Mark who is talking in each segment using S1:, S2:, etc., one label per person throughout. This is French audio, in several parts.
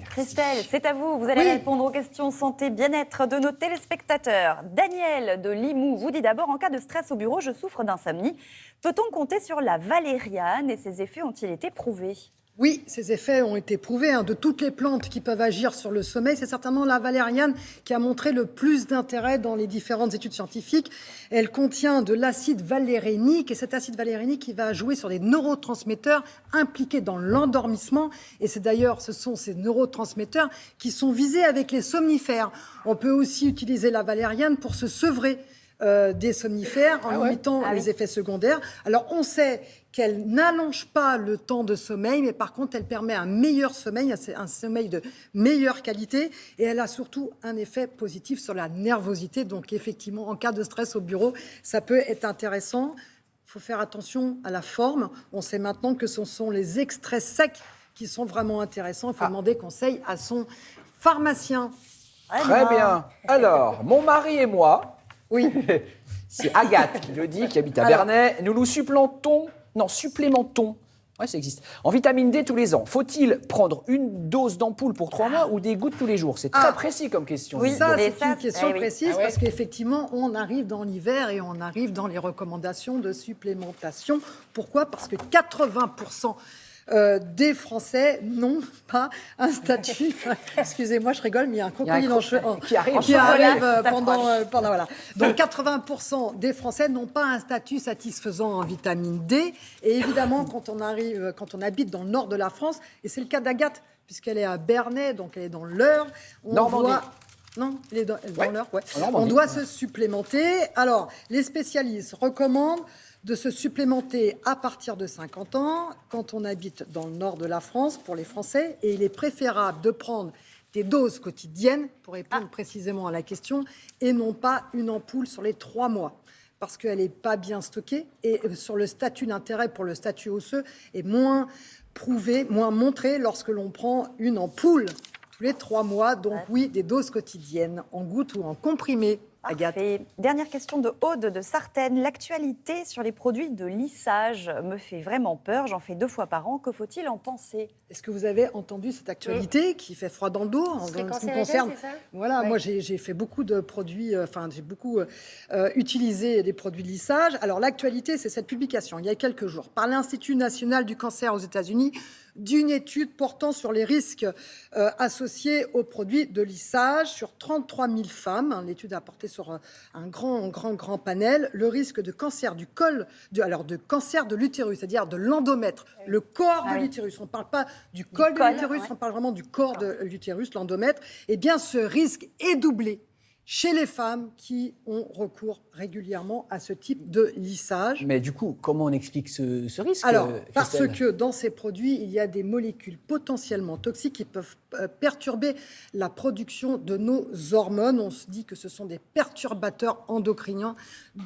S1: Christelle, c'est à vous. Vous allez répondre aux questions santé, bien-être de nos téléspectateurs. Daniel de Limoux vous dit d'abord, en cas de stress au bureau, je souffre d'insomnie. Peut-on compter sur la valériane et ses effets ont-ils été prouvés ?
S2: Oui, ces effets ont été prouvés. De toutes les plantes qui peuvent agir sur le sommeil, c'est certainement la valériane qui a montré le plus d'intérêt dans les différentes études scientifiques. Elle contient de l'acide valérénique et cet acide valérénique qui va jouer sur des neurotransmetteurs impliqués dans l'endormissement. Et ce sont ces neurotransmetteurs qui sont visés avec les somnifères. On peut aussi utiliser la valériane pour se sevrer des somnifères en limitant les effets secondaires. Alors, on sait qu'elle n'allonge pas le temps de sommeil, mais par contre, elle permet un meilleur sommeil, un sommeil de meilleure qualité, et elle a surtout un effet positif sur la nervosité. Donc, effectivement, en cas de stress au bureau, ça peut être intéressant. Il faut faire attention à la forme. On sait maintenant que ce sont les extraits secs qui sont vraiment intéressants. Il faut demander conseil à son pharmacien.
S3: Très bien. Alors, mon mari et moi...
S2: Oui.
S3: C'est Agathe qui le dit, qui habite à Bernay. Nous supplémentons, ouais, ça existe, en vitamine D tous les ans. Faut-il prendre une dose d'ampoule pour 3 mois ou des gouttes tous les jours? C'est très précis comme question.
S2: Oui, c'est une question précise parce qu'effectivement, on arrive dans l'hiver et on arrive dans les recommandations de supplémentation. Pourquoi ? Parce que 80% des Français n'ont pas un statut. Excusez-moi, je rigole, mais il y a un crocodile
S3: qui arrive
S2: pendant voilà. Donc 80% des Français n'ont pas un statut satisfaisant en vitamine D. Et évidemment, quand on habite dans le nord de la France, et c'est le cas d'Agathe, puisqu'elle est à Bernay, donc elle est dans l'Eure, Non, elle est dans l'Eure, on doit se supplémenter. Alors, les spécialistes recommandent de se supplémenter à partir de 50 ans, quand on habite dans le nord de la France, pour les Français, et il est préférable de prendre des doses quotidiennes, pour répondre précisément à la question, et non pas une ampoule sur les 3 mois, parce qu'elle n'est pas bien stockée, et sur le statut d'intérêt pour le statut osseux est moins prouvé, moins montré lorsque l'on prend une ampoule tous les 3 mois, donc oui, des doses quotidiennes, en gouttes ou en comprimés. Agathe.
S1: Dernière question de Aude de Sartène. L'actualité sur les produits de lissage me fait vraiment peur. J'en fais 2 fois par an. Que faut-il en penser ?
S2: Est-ce que vous avez entendu cette actualité qui fait froid dans le dos en ce qui me concerne ? Voilà, moi j'ai fait beaucoup de produits, j'ai beaucoup utilisé des produits de lissage. Alors l'actualité, c'est cette publication, il y a quelques jours, par l'Institut national du cancer aux États-Unis, d'une étude portant sur les risques associés aux produits de lissage sur 33 000 femmes. L'étude a porté sur un grand panel le risque de cancer du col, de cancer de l'utérus, c'est-à-dire de l'endomètre, le corps de l'utérus. On ne parle pas du col de l'utérus, on parle vraiment du corps de l'utérus, l'endomètre. Eh bien, ce risque est doublé chez les femmes qui ont recours régulièrement à ce type de lissage.
S3: Mais du coup, comment on explique ce risque ?
S2: Alors, parce que dans ces produits, il y a des molécules potentiellement toxiques qui peuvent perturber la production de nos hormones. On se dit que ce sont des perturbateurs endocriniens,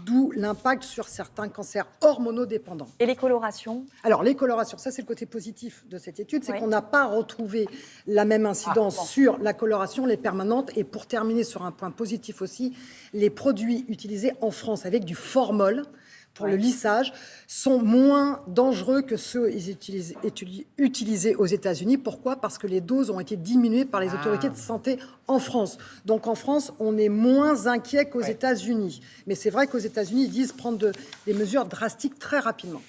S2: d'où l'impact sur certains cancers hormonodépendants.
S1: Et les colorations ?
S2: Alors, les colorations, ça c'est le côté positif de cette étude, c'est qu'on n'a pas retrouvé la même incidence sur la coloration, les permanentes. Et pour terminer sur un point positif aussi, les produits utilisés en France avec du formol pour le lissage sont moins dangereux que ceux utilisés aux États-Unis. Pourquoi ? Parce que les doses ont été diminuées par les autorités de santé en France. Donc en France, on est moins inquiet qu'aux États-Unis. Mais c'est vrai qu'aux États-Unis, ils disent prendre des mesures drastiques très rapidement.